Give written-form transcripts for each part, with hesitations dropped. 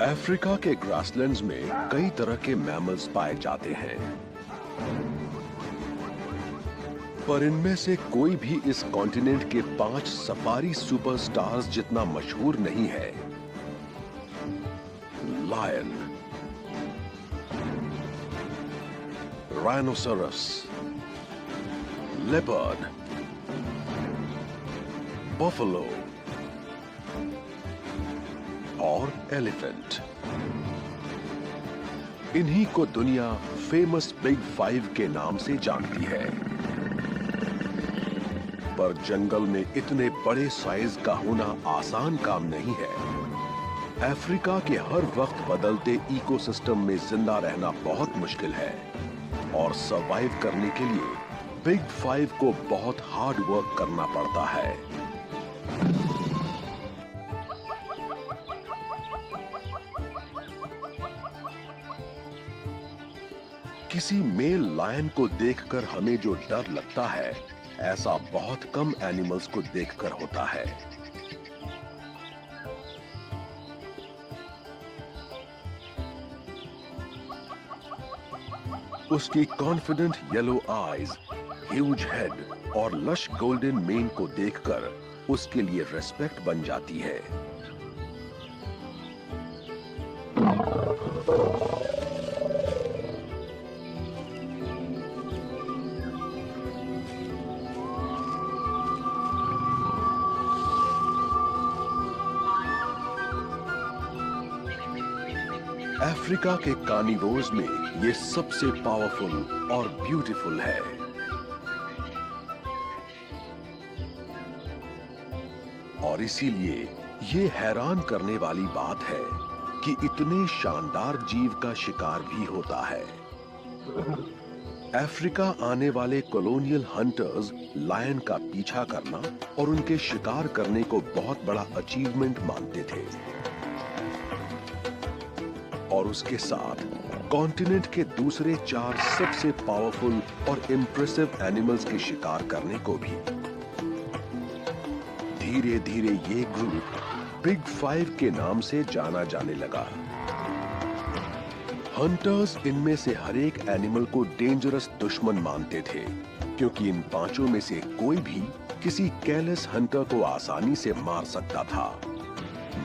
Africa के grasslands में कई तरह के मैमल्स पाए जाते हैं, पर इनमें से कोई भी इस कॉन्टिनेंट के 5 सफारी सुपरस्टार्स जितना मशहूर नहीं है। लायन, राइनोसोरस, लेपर्ड, बफलो और एलिफेंट। इन्हीं को दुनिया फेमस बिग 5 के नाम से जानती है। पर जंगल में इतने बड़े साइज का होना आसान काम नहीं है। अफ्रीका के हर वक्त बदलते इकोसिस्टम में जिंदा रहना बहुत मुश्किल है और सरवाइव करने के लिए बिग 5 को बहुत हार्ड वर्क करना पड़ता है। किसी मेल लायन को देखकर हमें जो डर लगता है, ऐसा बहुत कम एनिमल्स को देखकर होता है। उसकी confident yellow eyes, huge head और लश गोल्डन मेन को देखकर उसके लिए रेस्पेक्ट बन जाती है। अफ्रीका के कार्निवोर्स में ये सबसे पावरफुल और ब्यूटीफुल है। और इसीलिए ये हैरान करने वाली बात है कि इतने शानदार जीव का शिकार भी होता है। अफ्रीका आने वाले कॉलोनियल हंटर्स लायन का पीछा करना और उनके शिकार करने को बहुत बड़ा अचीवमेंट मानते थे। और उसके साथ कॉन्टिनेंट के दूसरे 4 सबसे पावरफुल और इम्प्रेसिव एनिमल्स के शिकार करने को भी। धीरे धीरे ये ग्रुप बिग 5 के नाम से जाना जाने लगा। हंटर्स इनमें से हर एक एनिमल को डेंजरस दुश्मन मानते थे, क्योंकि इन 5 में से कोई भी किसी केयरलेस हंटर को आसानी से मार सकता था।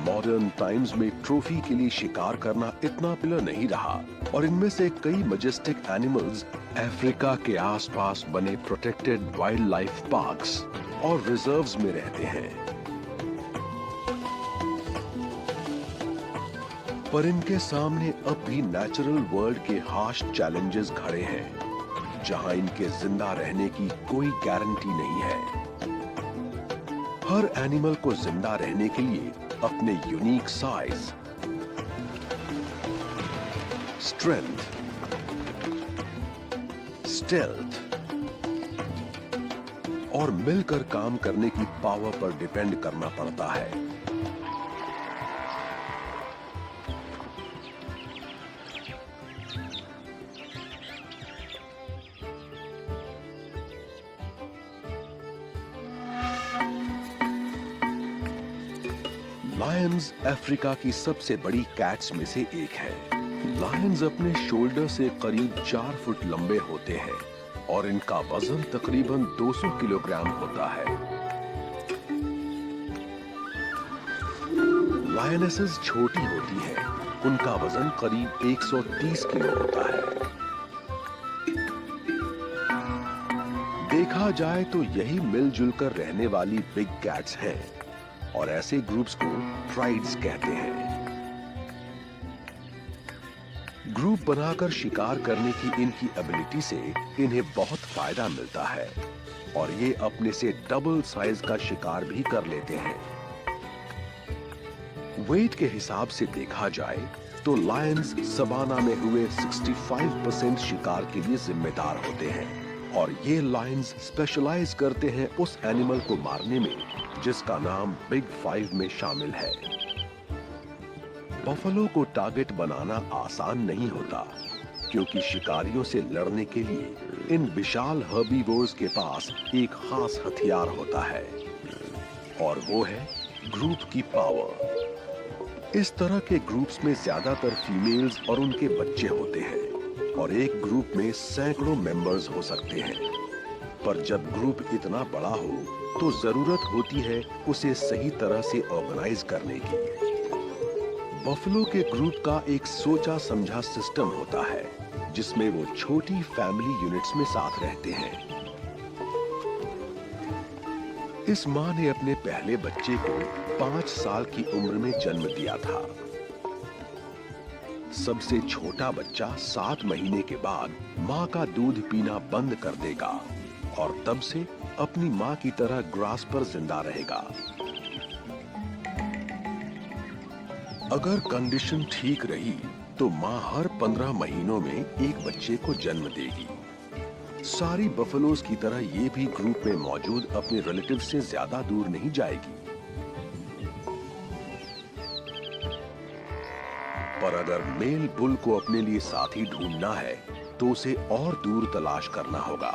मॉडर्न टाइम्स में ट्रॉफी के लिए शिकार करना इतना पॉपुलर नहीं रहा और इनमें से कई मैजेस्टिक एनिमल्स अफ्रीका के आसपास बने प्रोटेक्टेड वाइल्ड लाइफ पार्क्स और रिजर्व्स में रहते हैं। पर इनके सामने अब भी नेचुरल वर्ल्ड के हार्श चैलेंजेस खड़े हैं, जहां इनके जिंदा रहने की कोई गारंटी नहीं है। हर एनिमल को जिंदा रहने के लिए अपने यूनिक साइज, स्ट्रेंथ, स्टेल्थ और मिलकर काम करने की पावर पर डिपेंड करना पड़ता है। लायंस अफ्रीका की सबसे बड़ी कैट्स में से एक है। लायंस अपने शोल्डर से करीब 4 फुट लंबे होते हैं और इनका वजन तकरीबन 200 किलोग्राम होता है। लायनेसेस छोटी होती हैं, उनका वजन करीब 130 किलो होता है। देखा जाए तो यही मिलजुल कर रहने वाली बिग कैट्स हैं और ऐसे ग्रुप्स को ट्राइड्स कहते हैं। ग्रुप बनाकर शिकार करने की इनकी एबिलिटी से इन्हें बहुत फायदा मिलता है और ये अपने से डबल साइज का शिकार भी कर लेते हैं। वेट के हिसाब से देखा जाए तो लायंस सवाना में हुए 65% शिकार के लिए जिम्मेदार होते हैं और ये लायंस स्पेशलाइज करते हैं उस एनिमल को मारने में जिसका नाम बिग 5 में शामिल है। बफलो को टारगेट बनाना आसान नहीं होता, क्योंकि शिकारियों से लड़ने के लिए इन विशाल हर्बीवोर्स के पास एक खास हथियार होता है और वो है ग्रुप की पावर। इस तरह के ग्रुप्स में ज्यादातर फीमेल्स और उनके बच्चे होते हैं और एक ग्रुप में सैकड़ों मेंबर्स हो सकते हैं। पर जब ग्रुप इतना बड़ा हो तो जरूरत होती है उसे सही तरह से ऑर्गेनाइज करने की। बफलो के ग्रुप का एक सोचा समझा सिस्टम होता है जिसमें वो छोटी फैमिली यूनिट्स में साथ रहते हैं। इस मां ने अपने पहले बच्चे को 5 साल की उम्र में जन्म दिया था। सबसे छोटा बच्चा 7 महीने के बाद मां का दूध पीना बंद कर देगा और तब से अपनी मां की तरह ग्रास पर जिंदा रहेगा। अगर कंडीशन ठीक रही तो मां हर 15 महीनों में एक बच्चे को जन्म देगी। सारी बफलोज की तरह ये भी ग्रुप में मौजूद अपने रिलेटिव से ज्यादा दूर नहीं जाएगी। पर अगर मेल बुल को अपने लिए साथी ढूंढना है तो उसे और दूर तलाश करना होगा।